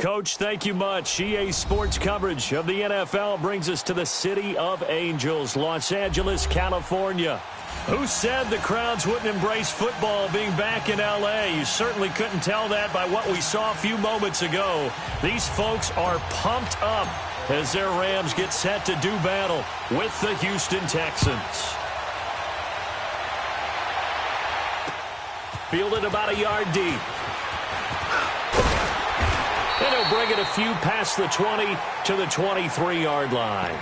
Coach, thank you much. EA Sports coverage of the NFL brings us to the City of Angels, Los Angeles, California. Who said the crowds wouldn't embrace football being back in L.A.? You certainly couldn't tell that by what we saw a few moments ago. These folks are pumped up as their Rams get set to do battle with the Houston Texans. Fielded about a yard deep. And he'll bring it a few past the 20 to the 23-yard line.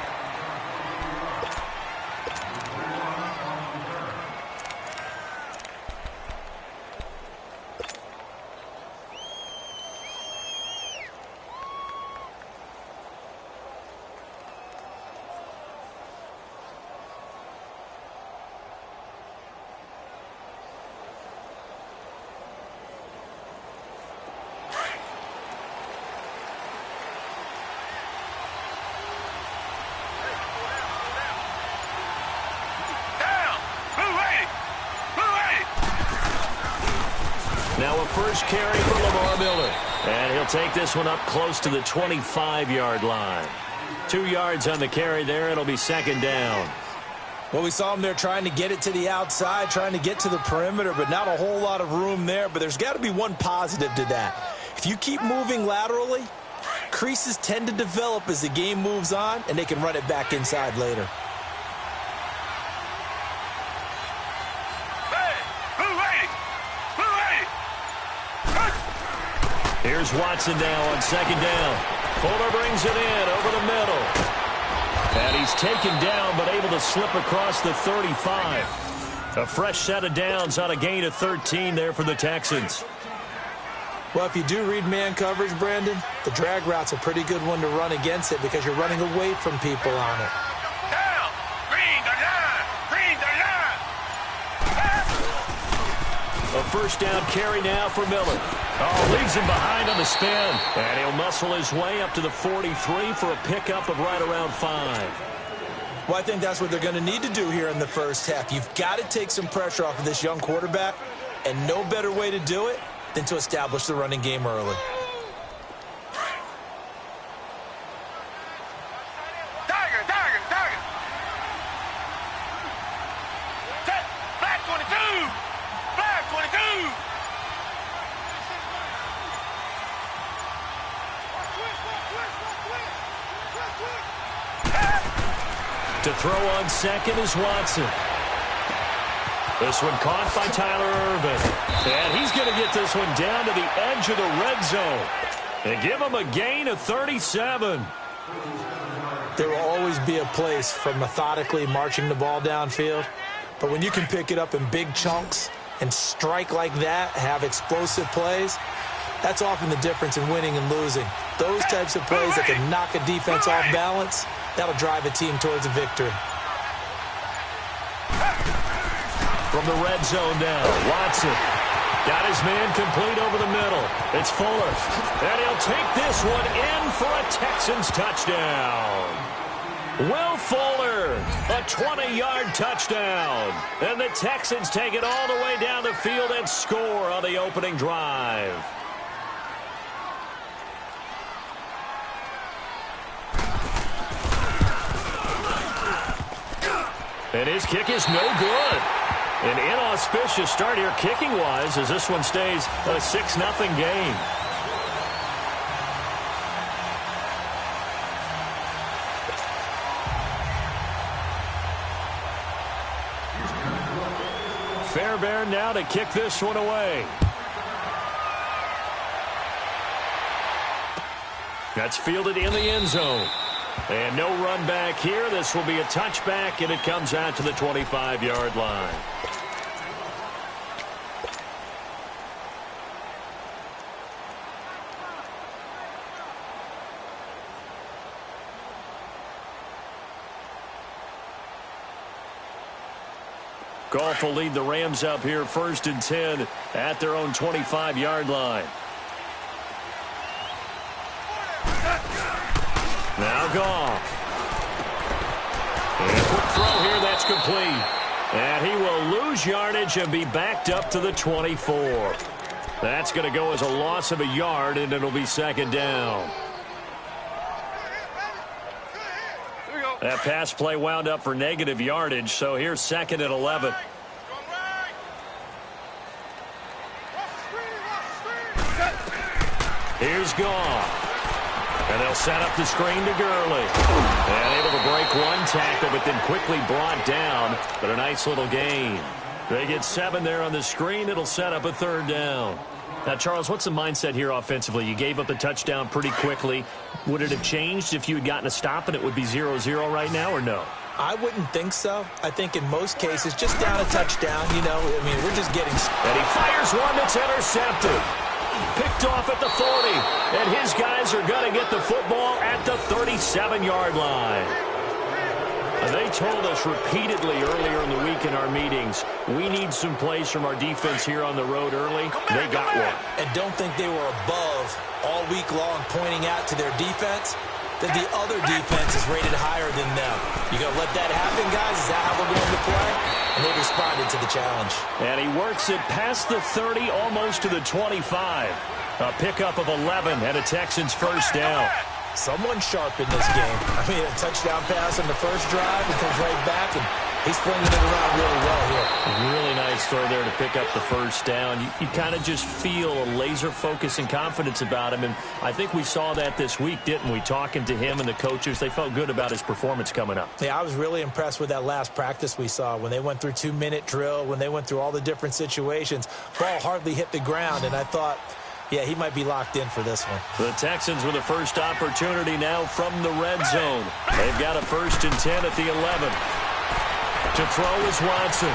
Now a first carry for Lamar Miller. And he'll take this one up close to the 25-yard line. 2 yards on the carry there. It'll be second down. Well, we saw him there trying to get it to the outside, trying to get to the perimeter, but not a whole lot of room there. But there's got to be one positive to that. If you keep moving laterally, creases tend to develop as the game moves on, and they can run it back inside later. Here's Watson now on second down. Fuller brings it in over the middle. And he's taken down but able to slip across the 35. A fresh set of downs on a gain of 13 there for the Texans. Well, if you do read man coverage, Brandon, the drag route's a pretty good one to run against it because you're running away from people on it. A first down carry now for Miller. Oh, leaves him behind on the spin. And he'll muscle his way up to the 43 for a pickup of right around 5. Well, I think that's what they're going to need to do here in the first half. You've got to take some pressure off of this young quarterback, and no better way to do it than to establish the running game early. To throw on second is Watson. This one caught by Tyler Irvin. And he's going to get this one down to the edge of the red zone. And give him a gain of 37. There will always be a place for methodically marching the ball downfield. But when you can pick it up in big chunks and strike like that, have explosive plays, that's often the difference in winning and losing. Those types of plays that can knock a defense off balance, that'll drive a team towards a victory. From the red zone now, Watson got his man complete over the middle. It's Fuller. And he'll take this one in for a Texans touchdown. Will Fuller, a 20-yard touchdown. And the Texans take it all the way down the field and score on the opening drive. And his kick is no good. An inauspicious start here kicking-wise as this one stays a 6-0 game. Fairbairn now to kick this one away. That's fielded in the end zone. And no run back here. This will be a touchback, and it comes out to the 25-yard line. Goff will lead the Rams up here 1st and 10 at their own 25-yard line. Now Goff. And a quick throw here, that's complete. And he will lose yardage and be backed up to the 24. That's going to go as a loss of a yard, and it'll be second down. That pass play wound up for negative yardage, so here's second and 11. Here's Goff. And they'll set up the screen to Gurley. And able to break one tackle, but then quickly brought down. But a nice little gain. They get 7 there on the screen. It'll set up a third down. Now, Charles, what's the mindset here offensively? You gave up a touchdown pretty quickly. Would it have changed if you had gotten a stop and it would be 0-0 right now, or no? I wouldn't think so. I think in most cases, just down a touchdown, you know, I mean, we're just getting... And he fires one that's intercepted. Picked off at the 40. And his guys are going to get the football at the 37-yard line. They told us repeatedly earlier in the week in our meetings, we need some plays from our defense here on the road early. They got one. And don't think they were above all week long pointing out to their defense that the other defense is rated higher than them. You going to let that happen, guys? Is that how we're going to play? And they responded to the challenge. And he works it past the 30, almost to the 25. A pickup of 11 and a Texans first down. Someone sharp in this game. I mean, a touchdown pass on the first drive and comes right back, and he's flinging it around really well here. Really nice throw there to pick up the first down. You kind of just feel a laser focus and confidence about him, and I think we saw that this week, didn't we? Talking to him and the coaches, they felt good about his performance coming up. Yeah, I was really impressed with that last practice we saw when they went through 2-minute drill, when they went through all the different situations. Ball hardly hit the ground, and I thought, yeah, he might be locked in for this one. The Texans with the first opportunity now from the red zone. They've got a 1st and 10 at the 11. To throw is Watson.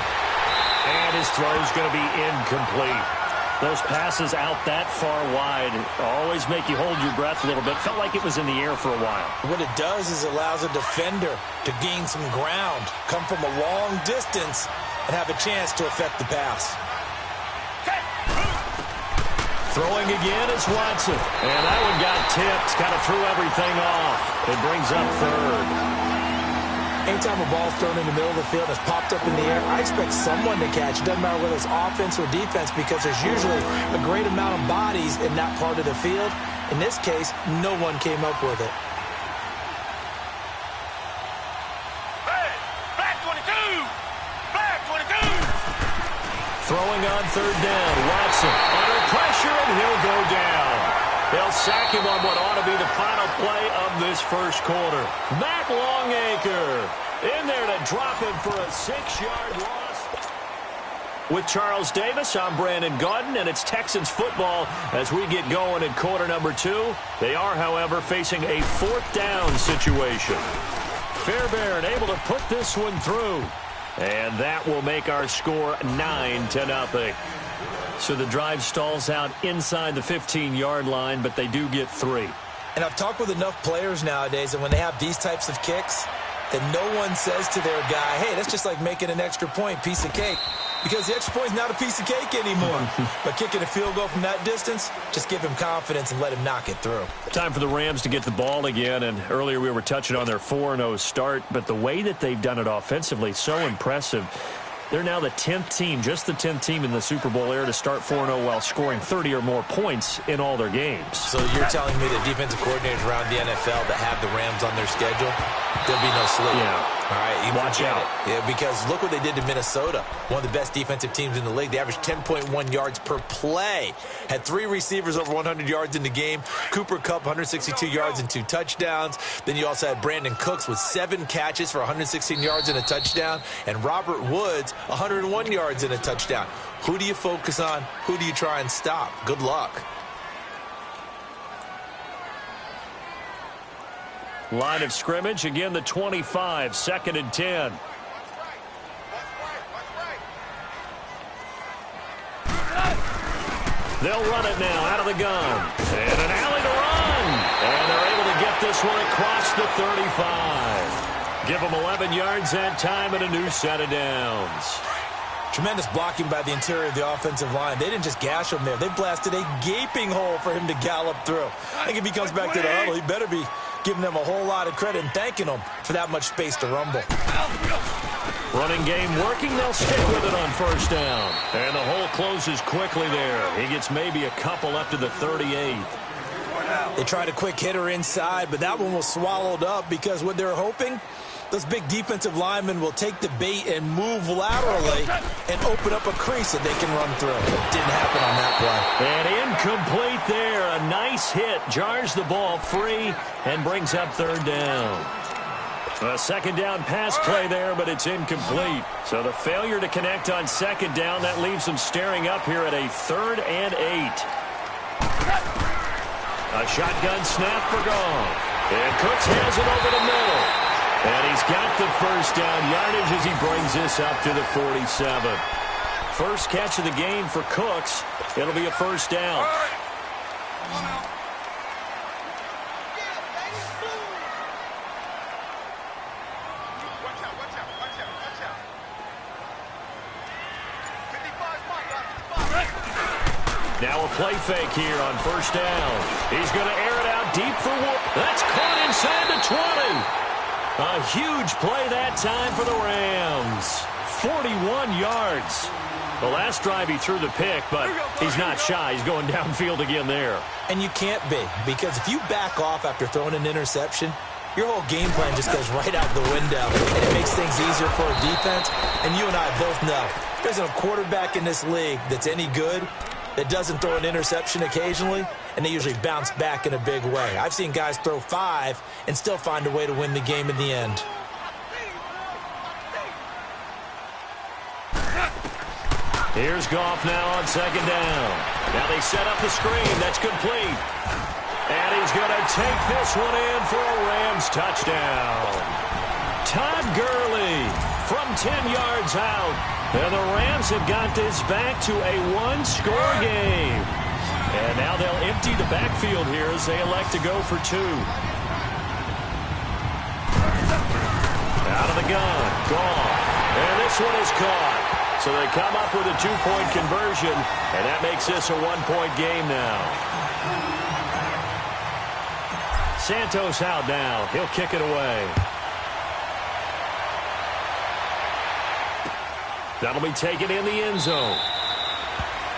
And his throw's going to be incomplete. Those passes out that far wide always make you hold your breath a little bit. Felt like it was in the air for a while. What it does is allows a defender to gain some ground, come from a long distance, and have a chance to affect the pass. Throwing again is Watson. And that one got tipped. Kind of threw everything off. It brings up third. Anytime a ball's thrown in the middle of the field and it's popped up in the air, I expect someone to catch. It doesn't matter whether it's offense or defense, because there's usually a great amount of bodies in that part of the field. In this case, no one came up with it. Throwing on third down. Watson under pressure, and he'll go down. They'll sack him on what ought to be the final play of this first quarter. Matt Longacre in there to drop him for a 6-yard loss. With Charles Davis, I'm Brandon Gaudin, and it's Texans football as we get going in quarter number 2. They are, however, facing a 4th down situation. Fairbairn able to put this one through. And that will make our score 9-0. So the drive stalls out inside the 15-yard line, but they do get 3. And I've talked with enough players nowadays, and when they have these types of kicks, that no one says to their guy, hey, that's just like making an extra point, piece of cake. Because the extra point is not a piece of cake anymore. But kicking a field goal from that distance, just give him confidence and let him knock it through. Time for the Rams to get the ball again. And earlier we were touching on their 4-0 start. But the way that they've done it offensively, so impressive. They're now the 10th team, just the 10th team in the Super Bowl era to start 4-0 while scoring 30 or more points in all their games. So you're telling me the defensive coordinators around the NFL that have the Rams on their schedule, there'll be no sleep. Yeah. All right, watch out. Yeah, because look what they did to Minnesota, one of the best defensive teams in the league. They averaged 10.1 yards per play. Had 3 receivers over 100 yards in the game. Cooper Kupp, 162 yards and 2 touchdowns. Then you also had Brandon Cooks with 7 catches for 116 yards and a touchdown. And Robert Woods, 101 yards and a touchdown. Who do you focus on? Who do you try and stop? Good luck. Line of scrimmage, again the 25, 2nd and 10. They'll run it now out of the gun. And an alley to run. And they're able to get this one across the 35. Give them 11 yards that time and a new set of downs. Tremendous blocking by the interior of the offensive line. They didn't just gash him there. They blasted a gaping hole for him to gallop through. I think if he comes back to the huddle, he better be giving them a whole lot of credit and thanking them for that much space to rumble. Running game working. They'll stick with it on first down. And the hole closes quickly there. He gets maybe a couple up to the 38. They tried a quick hitter inside, but that one was swallowed up because what they're hoping, those big defensive linemen will take the bait and move laterally and open up a crease that they can run through. Didn't happen on that play. And incomplete there. A nice hit. Jars the ball free and brings up third down. A second down pass play there, but it's incomplete. So the failure to connect on second down, that leaves them staring up here at a 3rd and 8. A shotgun snap for Goff. And Cooks has it over the middle. And he's got the first down yardage as he brings this up to the 47. First catch of the game for Cooks. It'll be a first down. Now a play fake here on first down. He's going to air it out deep for Wolf. That's caught inside the 20. A huge play that time for the Rams. 41 yards. The last drive he threw the pick, but he's not shy. He's going downfield again there. And you can't be, because if you back off after throwing an interception, your whole game plan just goes right out the window, and it makes things easier for a defense. And you and I both know there's a quarterback in this league that's any good that doesn't throw an interception occasionally, and they usually bounce back in a big way. I've seen guys throw 5 and still find a way to win the game in the end. Here's Goff now on second down. Now they set up the screen. That's complete. And he's going to take this one in for a Rams touchdown. Todd Gurley from 10 yards out. And the Rams have got this back to a 1-score game. And now they'll empty the backfield here as they elect to go for 2. Out of the gun. Goff. And this one is caught. So they come up with a 2-point conversion, and that makes this a 1-point game now. Santos out now. He'll kick it away. That'll be taken in the end zone.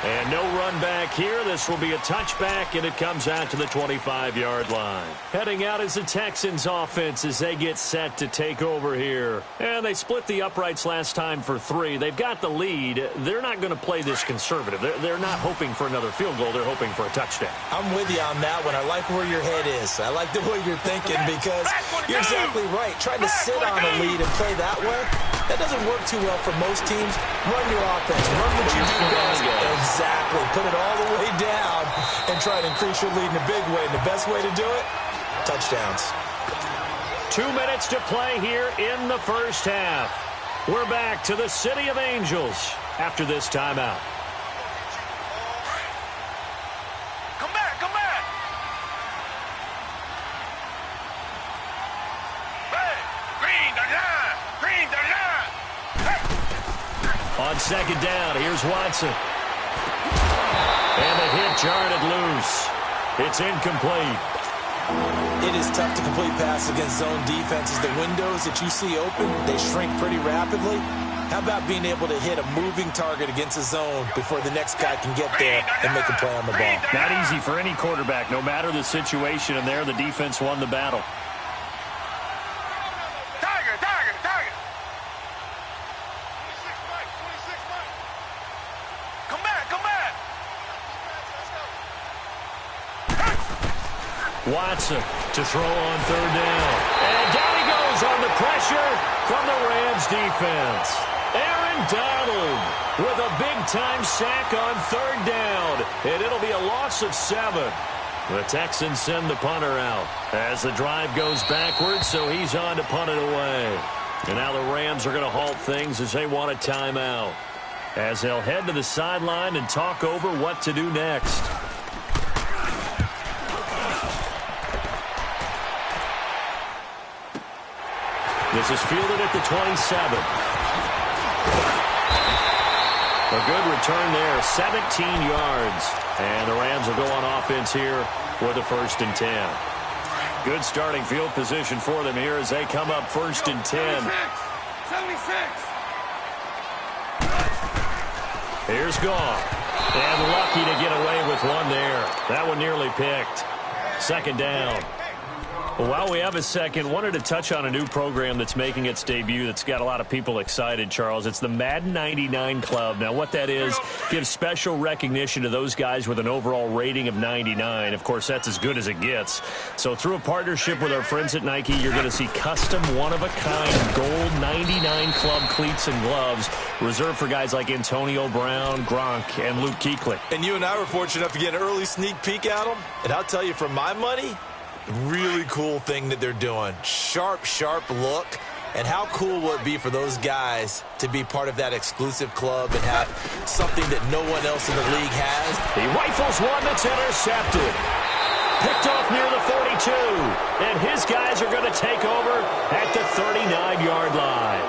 And no run back here. This will be a touchback, and it comes out to the 25-yard line. Heading out is the Texans offense as they get set to take over here. And they split the uprights last time for 3. They've got the lead. They're not going to play this conservative. They're not hoping for another field goal. They're hoping for a touchdown. I'm with you on that one. I like where your head is. I like the way you're thinking because you're exactly right. Trying to sit on a lead and play that way, that doesn't work too well for most teams. Run your offense. Run what you do best. Exactly. Put it all the way down and try to increase your lead in a big way. And the best way to do it, touchdowns. 2 minutes to play here in the first half. We're back to the City of Angels after this timeout. Come back, come back. Hey, green the line, green the line. Hey. On second down, here's Watson. And the hit jarred it loose. It's incomplete. It is tough to complete passes against zone defenses. The windows that you see open, they shrink pretty rapidly. How about being able to hit a moving target against a zone before the next guy can get there and make a play on the ball? Not easy for any quarterback, no matter the situation, and there the defense won the battle. Watson to throw on third down. And down he goes on the pressure from the Rams defense. Aaron Donald with a big-time sack on third down. And it'll be a loss of 7. The Texans send the punter out as the drive goes backwards, so he's on to punt it away. And now the Rams are going to halt things as they want a timeout, as they'll head to the sideline and talk over what to do next. This is fielded at the 27. A good return there, 17 yards. And the Rams will go on offense here with a 1st and 10. Good starting field position for them here as they come up 1st and 10. 76. Here's Goff. And lucky to get away with one there. That one nearly picked. Second down. Well, while we have a second, wanted to touch on a new program that's making its debut that's got a lot of people excited, Charles. It's the Madden 99 Club. Now, what that is, gives special recognition to those guys with an overall rating of 99. Of course, that's as good as it gets. So through a partnership with our friends at Nike, you're going to see custom one-of-a-kind gold 99 Club cleats and gloves reserved for guys like Antonio Brown, Gronk, and Luke Kuechly. And you and I were fortunate enough to get an early sneak peek at them. And I'll tell you, for my money, really cool thing that they're doing. Sharp, sharp look. And how cool will it be for those guys to be part of that exclusive club and have something that no one else in the league has? He rifles one that's intercepted. Picked off near the 42. And his guys are going to take over at the 39-yard line.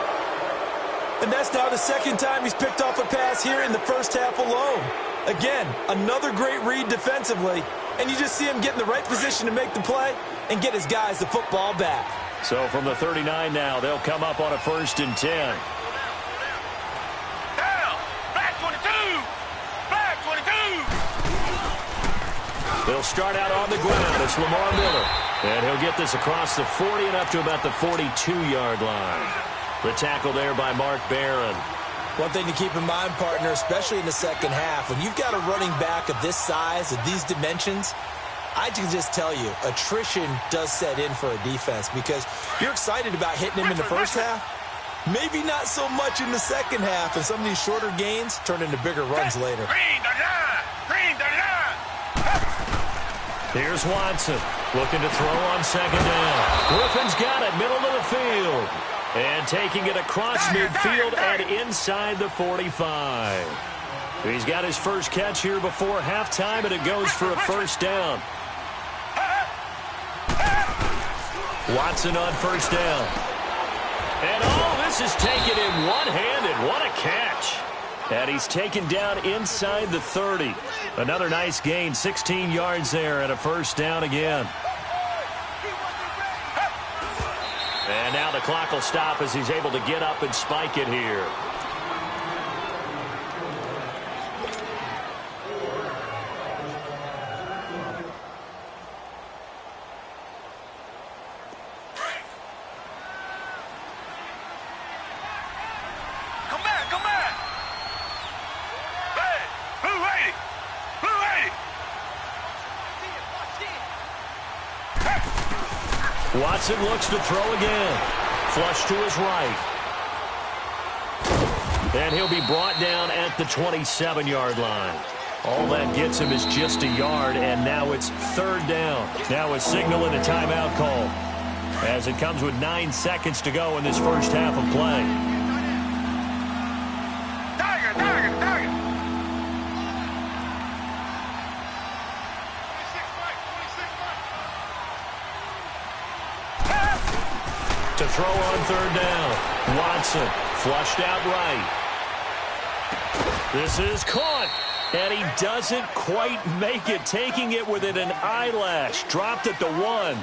And that's now the second time he's picked off a pass here in the first half alone. Again, another great read defensively. And you just see him get in the right position to make the play and get his guys the football back. So from the 39 now, they'll come up on a 1st and 10. Down. Black 22. Black 22. They'll start out on the ground. It's Lamar Miller. And he'll get this across the 40 and up to about the 42-yard line. The tackle there by Mark Barron. One thing to keep in mind, partner, especially in the second half, when you've got a running back of this size, of these dimensions, I can just tell you, attrition does set in for a defense because you're excited about hitting him in the first half. Maybe not so much in the second half, and some of these shorter gains turn into bigger runs later. Green the line. Green the line. Here's Watson looking to throw on second down. Griffin's got it, middle of the field. And taking it across midfield and inside the 45. He's got his first catch here before halftime, and it goes for a first down. Watson on first down. And this is taken in one-handed. What a catch. And he's taken down inside the 30. Another nice gain, 16 yards there, and a first down again. And now the clock will stop as he's able to get up and spike it here. Come back, come back. Hey, blue 80. Blue 80. Watson looks to throw again. Flush to his right. And he'll be brought down at the 27-yard line. All that gets him is just a yard, and now it's third down. Now a signal and a timeout call as it comes with 9 seconds to go in this first half of play. Tiger, tiger, tiger. To throw on third down. Watson flushed out right. This is caught. And he doesn't quite make it, taking it within an eyelash. Dropped at the 1.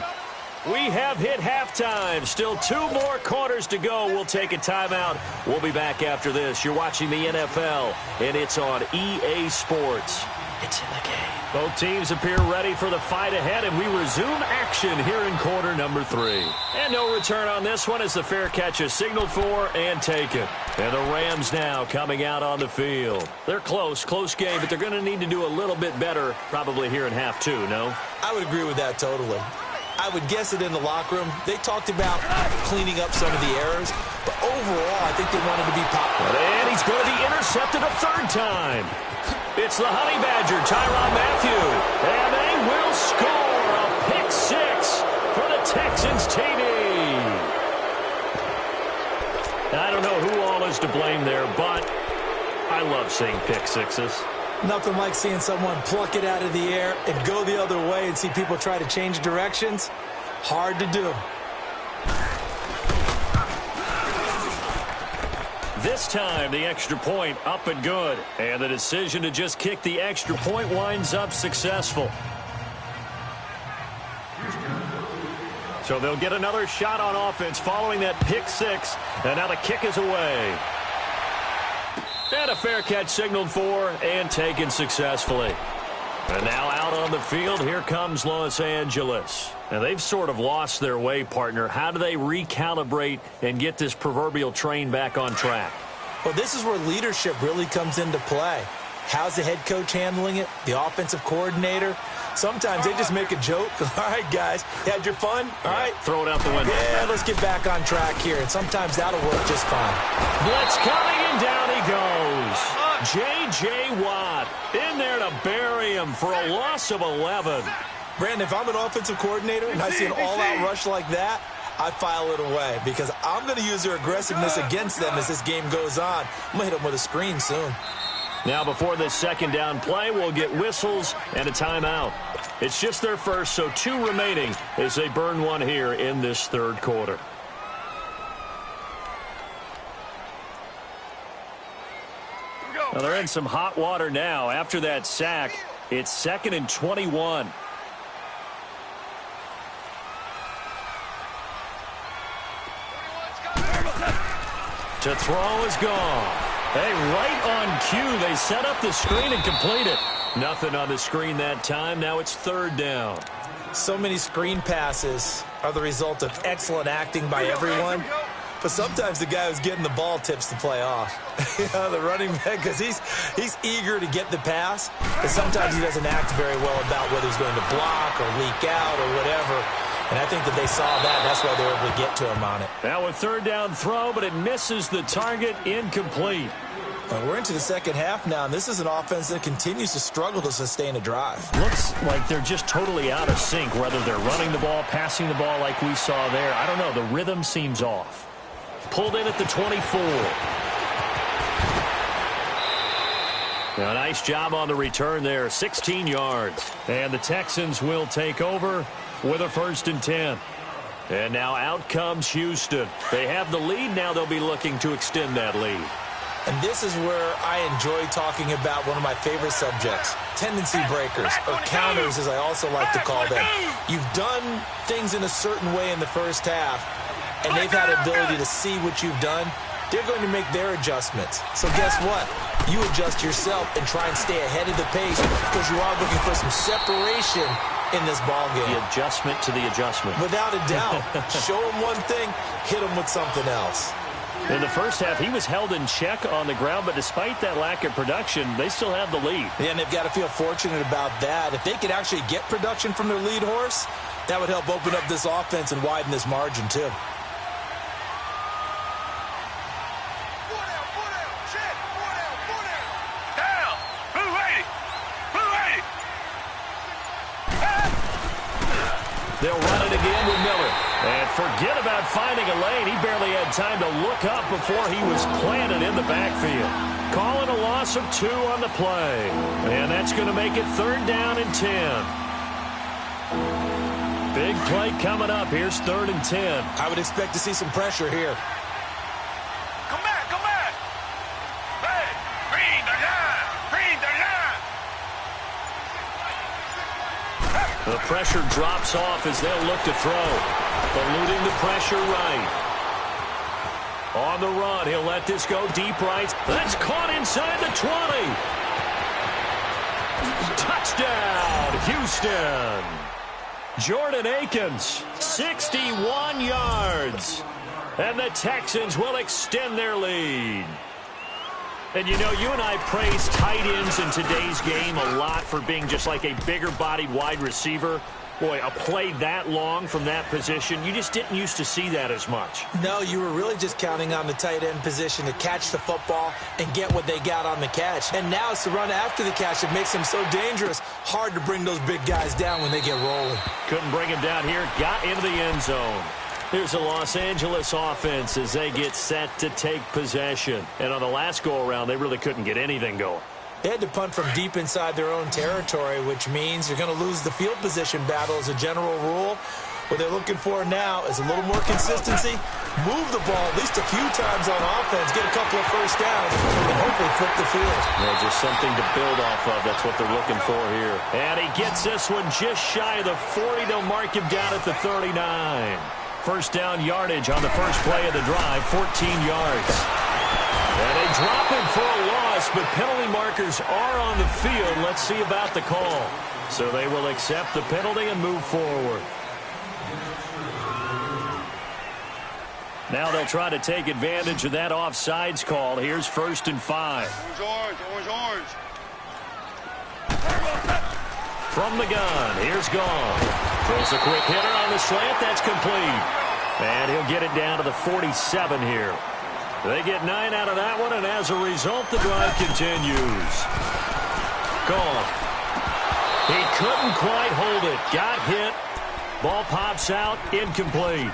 We have hit halftime. Still 2 more quarters to go. We'll take a timeout. We'll be back after this. You're watching the NFL, and it's on EA Sports. It's in the game. Both teams appear ready for the fight ahead, and we resume action here in quarter number 3. And no return on this one as the fair catch is signaled for and taken. And the Rams now coming out on the field. They're close game, but they're going to need to do a little bit better probably here in half 2, no? I would agree with that totally. I would guess it in the locker room. They talked about cleaning up some of the errors, but overall, I think they wanted to be popular. And he's going to be intercepted a third time. It's the Honey Badger, Tyrann Mathieu. And they will score a pick 6 for the Texans TD. I don't know who all is to blame there, but I love seeing pick sixes. Nothing like seeing someone pluck it out of the air and go the other way and see people try to change directions. Hard to do. This time, the extra point up and good. And the decision to just kick the extra point winds up successful. So they'll get another shot on offense following that pick 6. And now the kick is away. And a fair catch signaled for and taken successfully. And now out on the field, here comes Los Angeles. And they've sort of lost their way, partner. How do they recalibrate and get this proverbial train back on track? Well, this is where leadership really comes into play. How's the head coach handling it? The offensive coordinator? Sometimes they just make a joke. All right, guys, you had your fun? All right. Throw it out the window. Yeah, let's get back on track here. And sometimes that'll work just fine. Blitz coming, and down he goes. J.J. Watt in there to bury him for a loss of 11. Brandon, if I'm an offensive coordinator and I see an all-out rush like that, I file it away because I'm going to use their aggressiveness against them as this game goes on. I'm going to hit them with a screen soon. Now before this second down play, we'll get whistles and a timeout. It's just their first, so 2 remaining as they burn one here in this third quarter. Well, they're in some hot water now. After that sack, it's 2nd and 21. To throw is gone. Hey, right on cue, they set up the screen and complete it. Nothing on the screen that time. Now it's 3rd down. So many screen passes are the result of excellent acting by everyone. But sometimes the guy who's getting the ball tips the play off. The running back, because he's eager to get the pass. But sometimes he doesn't act very well about whether he's going to block or leak out or whatever. And I think that they saw that. That's why they were able to get to him on it. Now a 3rd down throw, but it misses the target. Incomplete. We're into the second half now, and this is an offense that continues to struggle to sustain a drive. Looks like they're just totally out of sync, whether they're running the ball, passing the ball like we saw there. I don't know. The rhythm seems off. Pulled in at the 24. Now, nice job on the return there. 16 yards. And the Texans will take over with a 1st and 10. And now out comes Houston. They have the lead. Now they'll be looking to extend that lead. And this is where I enjoy talking about one of my favorite subjects, tendency breakers, or counters as I also like to call them. You've done things in a certain way in the first half, and they've had the ability to see what you've done. They're going to make their adjustments. So guess what? You adjust yourself and try and stay ahead of the pace because you are looking for some separation in this ball game. The adjustment to the adjustment. Without a doubt. Show them one thing, hit them with something else. In the first half, he was held in check on the ground, but despite that lack of production, they still have the lead. Yeah, and they've got to feel fortunate about that. If they could actually get production from their lead horse, that would help open up this offense and widen this margin, too. They'll run it again with Miller. And forget about finding a lane. He barely had time to look up before he was planted in the backfield. Calling a loss of 2 on the play. And that's going to make it 3rd down and 10. Big play coming up. Here's 3rd and 10. I would expect to see some pressure here. Come back, come back. Hey, green the line, green the line. The pressure drops off as they'll look to throw. Eluding the pressure right. On the run, he'll let this go deep right. That's caught inside the 20. Touchdown, Houston. Jordan Akins, 61 yards. And the Texans will extend their lead. And, you know, you and I praise tight ends in today's game a lot for being just like a bigger-bodied wide receiver. Boy, a play that long from that position, you just didn't used to see that as much. No, you were really just counting on the tight end position to catch the football and get what they got on the catch. And now it's the run after the catch that makes them so dangerous. Hard to bring those big guys down when they get rolling. Couldn't bring him down here. Got into the end zone. Here's the Los Angeles offense as they get set to take possession. And on the last go-around, they really couldn't get anything going. They had to punt from deep inside their own territory, which means you're going to lose the field position battle as a general rule. What they're looking for now is a little more consistency, move the ball at least a few times on offense, get a couple of first downs, and hopefully flip the field. Yeah, just something to build off of. That's what they're looking for here. And he gets this one just shy of the 40. They'll mark him down at the 39. First down yardage on the first play of the drive, 14 yards. And they drop him for a loss. pass, but penalty markers are on the field. Let's see about the call. So they will accept the penalty and move forward. Now they'll try to take advantage of that offsides call. Here's 1st and 5. Orange. From the gun, here's Gone. Throws a quick hitter on the slant. That's complete. And he'll get it down to the 47 here. They get 9 out of that one, and as a result, the drive continues. Gone. He couldn't quite hold it. Got hit. Ball pops out. Incomplete.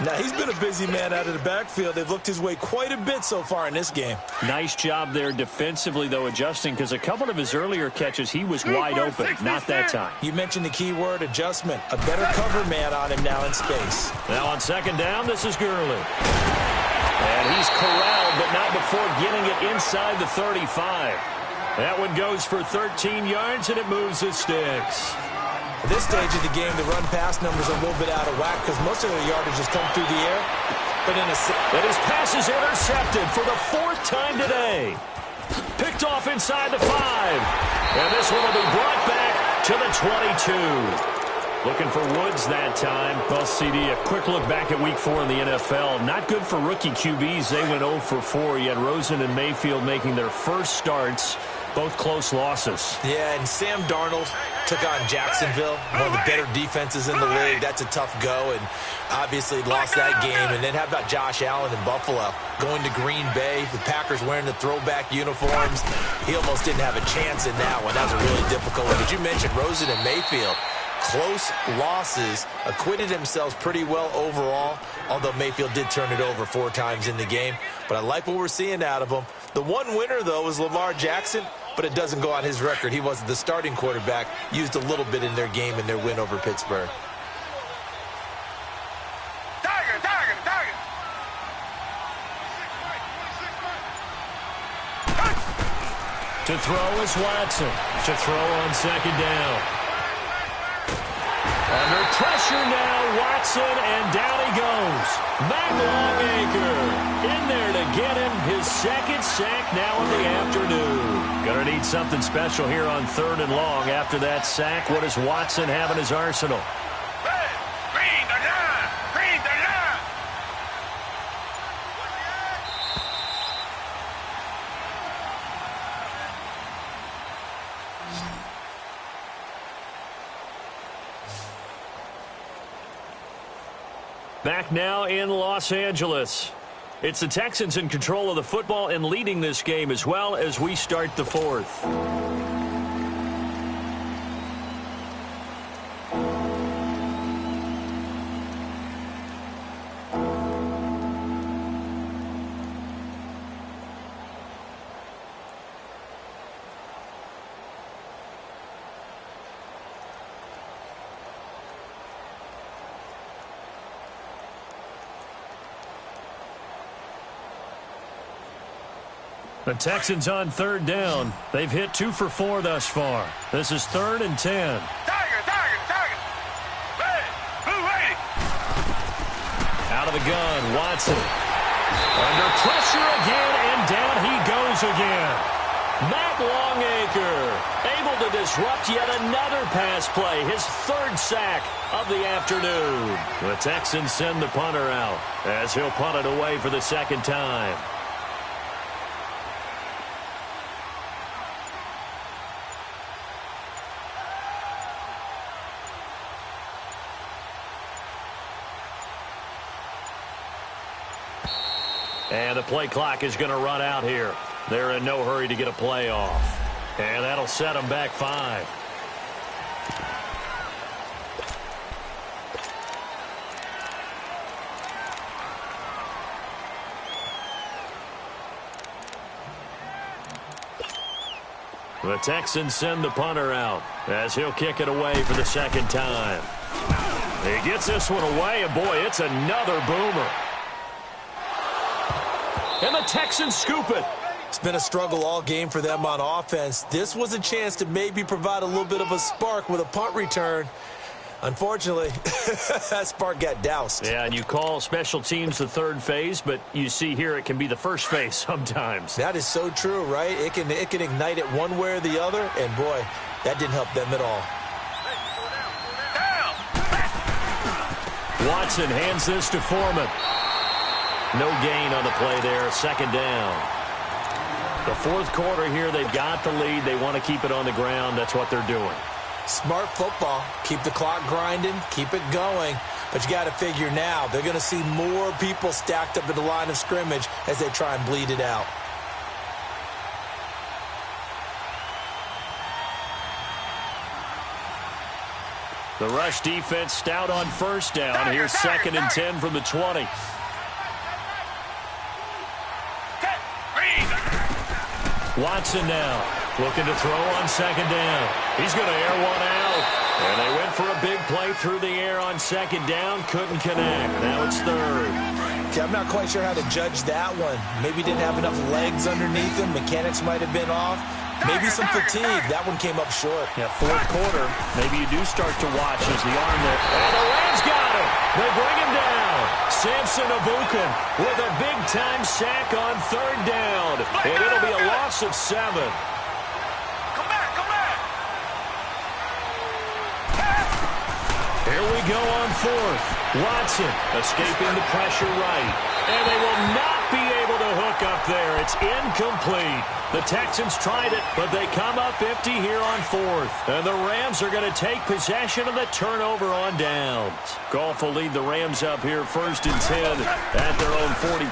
Now, he's been a busy man out of the backfield. They've looked his way quite a bit so far in this game. Nice job there defensively, though, adjusting, because a couple of his earlier catches, he was wide open. Not that time. You mentioned the key word, adjustment. A better cover man on him now in space. Now on 2nd down, this is Gurley. And he's corralled, but not before getting it inside the 35. That one goes for 13 yards, and it moves the sticks. At this stage of the game, the run-pass numbers are a little bit out of whack because most of their yardage has come through the air. But his pass is intercepted for the 4th time today. Picked off inside the 5. And this one will be brought back to the 22. Looking for Woods that time. Well, CD, a quick look back at Week 4 in the NFL. Not good for rookie QBs. They went 0 for 4. You had Rosen and Mayfield making their first starts. Both close losses. Yeah, and Sam Darnold took on Jacksonville, one of the better defenses in the league. That's a tough go, and obviously lost that game. And then how about Josh Allen in Buffalo? Going to Green Bay, the Packers wearing the throwback uniforms. He almost didn't have a chance in that one. That was a really difficult one. But you mentioned Rosen and Mayfield. Close losses, acquitted themselves pretty well overall, although Mayfield did turn it over 4 times in the game. But I like what we're seeing out of him. The one winner, though, is Lamar Jackson, but it doesn't go on his record. He wasn't the starting quarterback, used a little bit in their game in their win over Pittsburgh. Target. To throw is Watson. To throw on 2nd down. Under pressure now, Watson, and down he goes. Matt Longacre in there to get him his 2nd sack now in the afternoon. Gonna need something special here on 3rd and long after that sack. What does Watson have in his arsenal? Green the line. Back now in Los Angeles. It's the Texans in control of the football and leading this game as well as we start the 4th. The Texans on 3rd down. They've hit 2 for 4 thus far. This is 3rd and 10. Target. Hey, Out of the gun, Watson. Under pressure again, and down he goes again. Matt Longacre able to disrupt yet another pass play. His 3rd sack of the afternoon. The Texans send the punter out as he'll punt it away for the 2nd time. And the play clock is going to run out here. They're in no hurry to get a play off. And that'll set them back 5. The Texans send the punter out as he'll kick it away for the 2nd time. He gets this one away, and boy, it's another boomer. And the Texans scoop it. It's been a struggle all game for them on offense. This was a chance to maybe provide a little bit of a spark with a punt return. Unfortunately, that spark got doused. Yeah, and you call special teams the third phase, but you see here it can be the first phase sometimes. That is so true, right? It can ignite it one way or the other, and boy, that didn't help them at all. Watson hands this to Foreman. No gain on the play there, second down. The fourth quarter here, they've got the lead. They want to keep it on the ground. That's what they're doing. Smart football. Keep the clock grinding. Keep it going. But you got to figure now, they're going to see more people stacked up at the line of scrimmage as they try and bleed it out. The rush defense stout on first down. Here's 2nd and 10 from the 20. Watson now looking to throw on 2nd down. He's going to air one out. And they went for a big play through the air on 2nd down. Couldn't connect. Now it's 3rd. Okay, I'm not quite sure how to judge that one. Maybe didn't have enough legs underneath him. Mechanics might have been off. Maybe some fatigue. That one came up short. Yeah, fourth quarter. Maybe you do start to watch as the arm there. And the Rams got him. They bring him down. Samson Abukin with a big-time sack on 3rd down. And it'll be a loss of 7. Come back, come back. Here we go on 4th. Watson escaping the pressure right. And they will not be able to hook up there. It's incomplete. The Texans tried it, but they come up empty here on 4th. And the Rams are going to take possession of the turnover on downs. Goff will lead the Rams up here 1st and 10 at their own 42.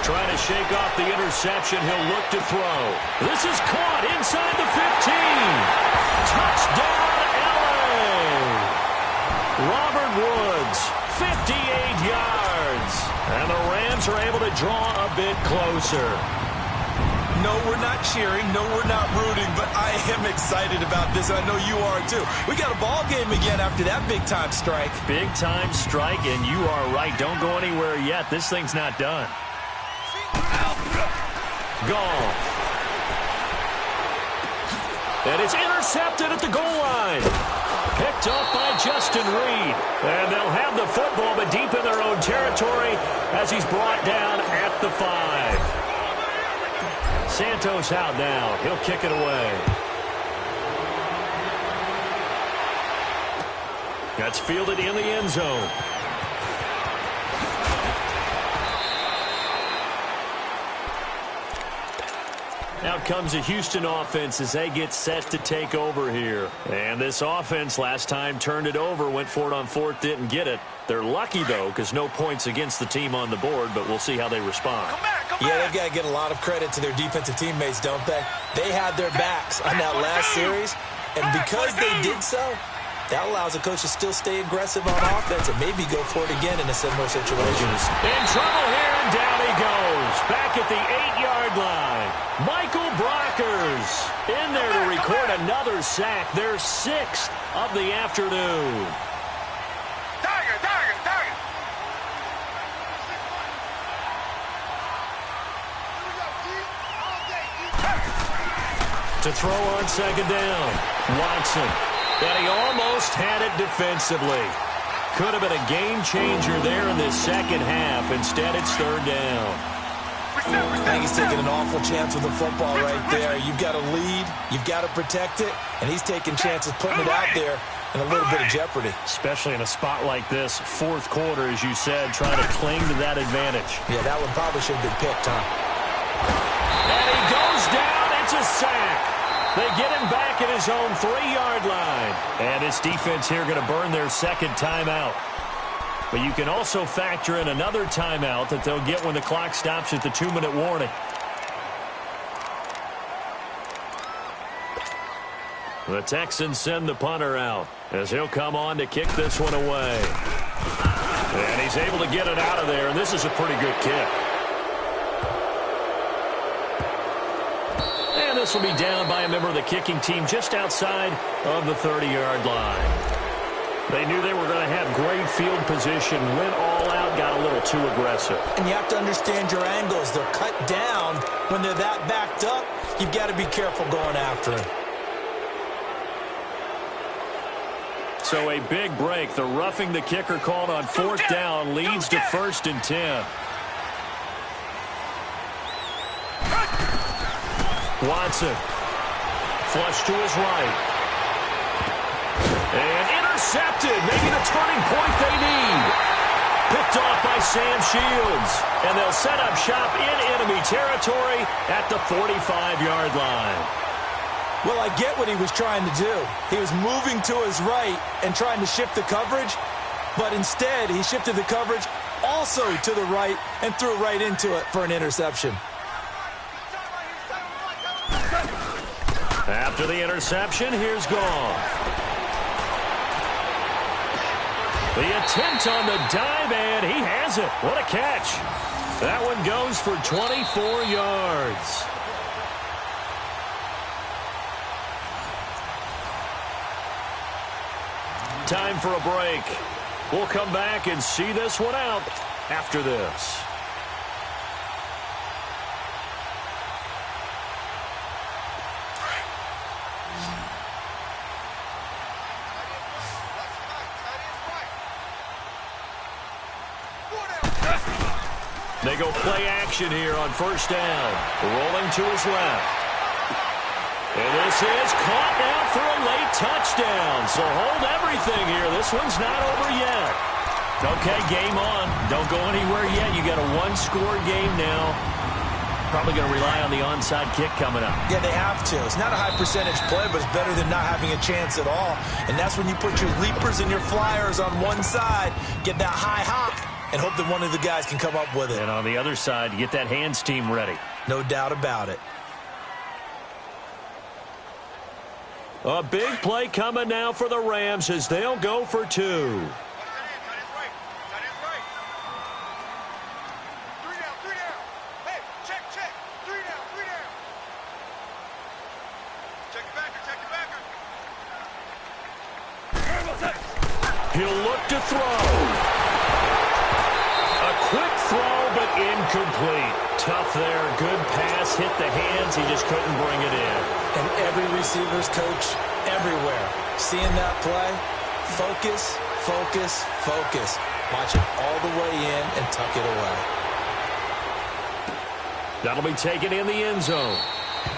Trying to shake off the interception. He'll look to throw. This is caught inside the 15. Touchdown, L.A. Robert Woods, 58 yards. And the Rams are able to draw a bit closer. No, we're not cheering. No, we're not rooting. But I am excited about this. I know you are, too. We got a ball game again after that big-time strike. Big-time strike, and you are right. Don't go anywhere yet. This thing's not done. Goff. And it's intercepted at the goal line. Picked off by Justin Reed. And they'll have the football, but deep in their own territory as he's brought down at the 5. Santos out now. He'll kick it away. That's fielded in the end zone. Out comes a Houston offense as they get set to take over here. And this offense last time turned it over, went for it on 4th, didn't get it. They're lucky, though, because no points against the team on the board, but we'll see how they respond. Come back, come Yeah, back. they've got to get a lot of credit to their defensive teammates, don't they? They had their backs on that last series, and because they did so, that allows a coach to still stay aggressive on offense and maybe go for it again in a similar situation. In trouble here, and down he goes. Back at the 8-yard line. Michael Brockers in there to record another sack. Their 6th of the afternoon. Tiger, tiger, tiger. To throw on 2nd down. Watson. And he almost had it defensively. Could have been a game changer there in this second half. Instead, it's 3rd down. I think he's taking an awful chance with the football right there. You've got to lead, you've got to protect it, and he's taking chances putting it out there in a little bit of jeopardy. Especially in a spot like this, 4th quarter, as you said, trying to cling to that advantage. Yeah, that one probably should have been picked, huh? And he goes down. It's a sack. They get him back at his own 3-yard line. And this defense here going to burn their 2nd timeout. But you can also factor in another timeout that they'll get when the clock stops at the 2-minute warning. The Texans send the punter out as he'll come on to kick this one away. And he's able to get it out of there, and this is a pretty good kick. And this will be down by a member of the kicking team just outside of the 30-yard line. They knew they were going to have great field position, went all out, got a little too aggressive. And you have to understand your angles. They're cut down. When they're that backed up, you've got to be careful going after him. So a big break. The roughing the kicker called on fourth down leads to 1st and 10. Watson. Flush to his right. And intercepted. Maybe the turning point they need. Picked off by Sam Shields. And they'll set up shop in enemy territory at the 45-yard line. Well, I get what he was trying to do. He was moving to his right and trying to shift the coverage, but instead he shifted the coverage also to the right and threw right into it for an interception. After the interception, here's Goff. The attempt on the dive, and he has it. What a catch. That one goes for 24 yards. Time for a break. We'll come back and see this one out after this. They go play action here on first down. Rolling to his left. And this is caught now for a late touchdown. So hold everything here. This one's not over yet. Okay, game on. Don't go anywhere yet. You got a one-score game now. Probably going to rely on the onside kick coming up. Yeah, they have to. It's not a high percentage play, but it's better than not having a chance at all. And that's when you put your leapers and your flyers on one side, get that high hop, and hope that one of the guys can come up with it. And on the other side, get that hands team ready. No doubt about it. A big play coming now for the Rams as they'll go for 2. He'll look to throw. A quick throw, but incomplete. Tough there. Good pass. Hit the hands. He just couldn't bring it in. And every receiver's coach everywhere. Seeing that play, focus, focus, focus. Watch it all the way in and tuck it away. That'll be taken in the end zone.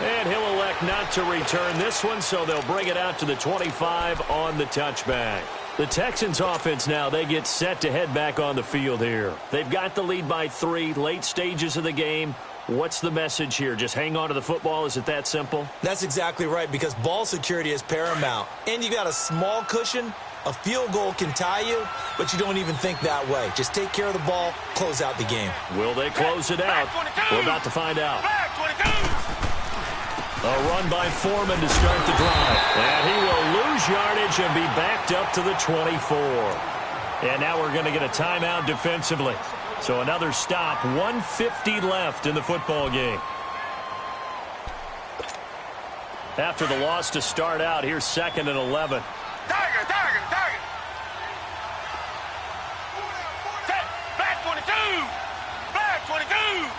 And he'll elect not to return this one, so they'll bring it out to the 25 on the touchback. The Texans offense now, they get set to head back on the field here. They've got the lead by 3, late stages of the game. What's the message here? Just hang on to the football? Is it that simple? That's exactly right, because ball security is paramount. And you got a small cushion. A field goal can tie you, but you don't even think that way. Just take care of the ball, close out the game. Will they close it out? We're about to find out. A run by Foreman to start the drive. And he will lose yardage and be backed up to the 24. And now we're going to get a timeout defensively. So another stop, 1:50 left in the football game. After the loss to start out, here's 2nd and 11. Tiger. Set. Black 22. Black 22.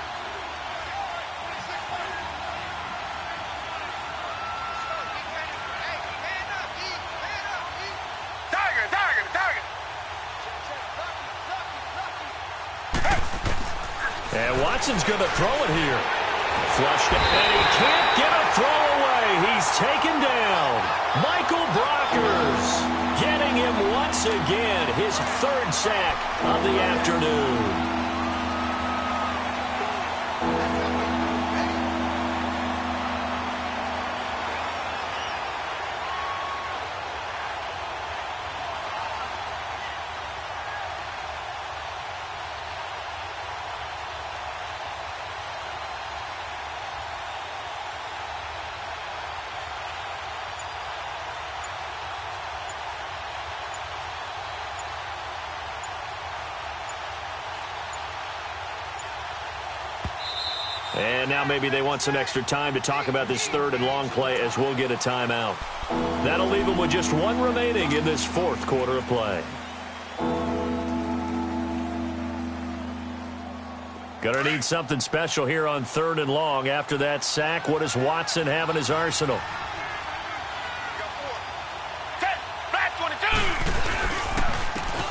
And Watson's going to throw it here. Flushed it, and he can't get a throw away. He's taken down. Michael Brockers getting him once again. His 3rd sack of the afternoon. And now maybe they want some extra time to talk about this 3rd and long play as we'll get a timeout. That'll leave them with just 1 remaining in this 4th quarter of play. Gonna need something special here on 3rd and long. After that sack, what does Watson have in his arsenal? Set. Black 22.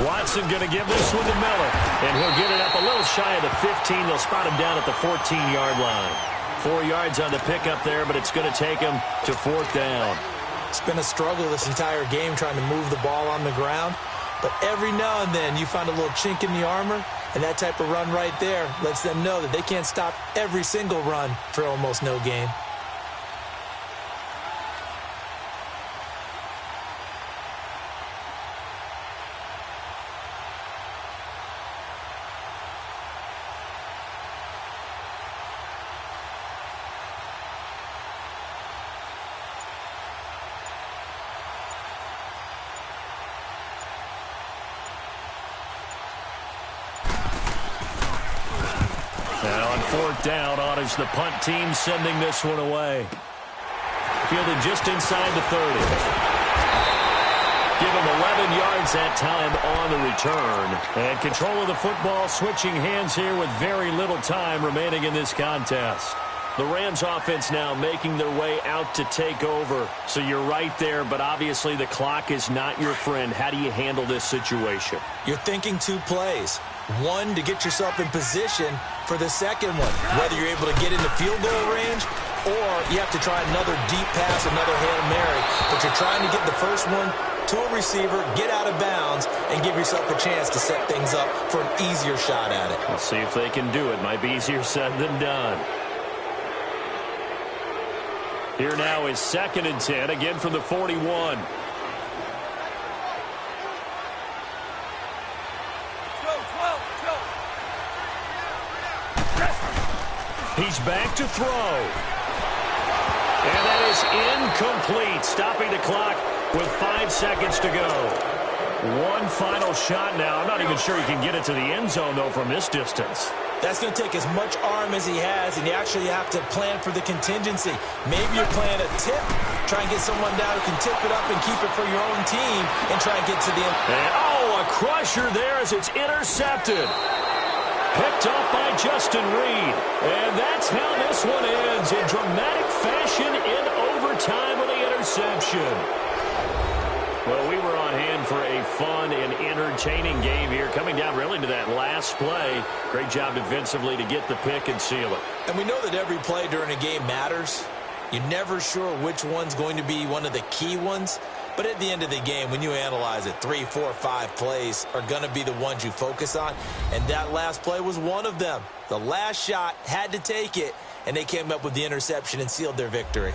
Watson going to give this one to Miller, and he'll get it up a little shy of the 15. They'll spot him down at the 14-yard line. 4 yards on the pickup there, but it's going to take him to 4th down. It's been a struggle this entire game trying to move the ball on the ground. But every now and then you find a little chink in the armor, and that type of run right there lets them know that they can't stop every single run for almost no gain. Now on 4th down, on is the punt team sending this one away. Fielded just inside the 30. Give him 11 yards that time on the return. And control of the football switching hands here with very little time remaining in this contest. The Rams offense now making their way out to take over. So you're right there, but obviously the clock is not your friend. How do you handle this situation? You're thinking 2 plays. One, to get yourself in position for the second one, whether you're able to get into field goal range or you have to try another deep pass, another Hail Mary. But you're trying to get the first one to a receiver, get out of bounds, and give yourself a chance to set things up for an easier shot at it. Let's see if they can do it. Might be easier said than done. Here now is 2nd and 10, again from the 41. He's back to throw. And that is incomplete, stopping the clock with 5 seconds to go. One final shot now. I'm not even sure he can get it to the end zone, though, from this distance. That's going to take as much arm as he has, and you actually have to plan for the contingency. Maybe you're playing a tip, try and get someone down who can tip it up and keep it for your own team and try and get to the end. And, oh, a crusher there as it's intercepted. Picked up by Justin Reed. And that's how this one ends in dramatic fashion in overtime with the interception. Well, we were on hand for a fun and entertaining game here, coming down really to that last play. Great job defensively to get the pick and seal it. And we know that every play during a game matters. You're never sure which one's going to be one of the key ones. But at the end of the game, when you analyze it, 3, 4, 5 plays are going to be the ones you focus on. And that last play was one of them. The last shot had to take it, and they came up with the interception and sealed their victory.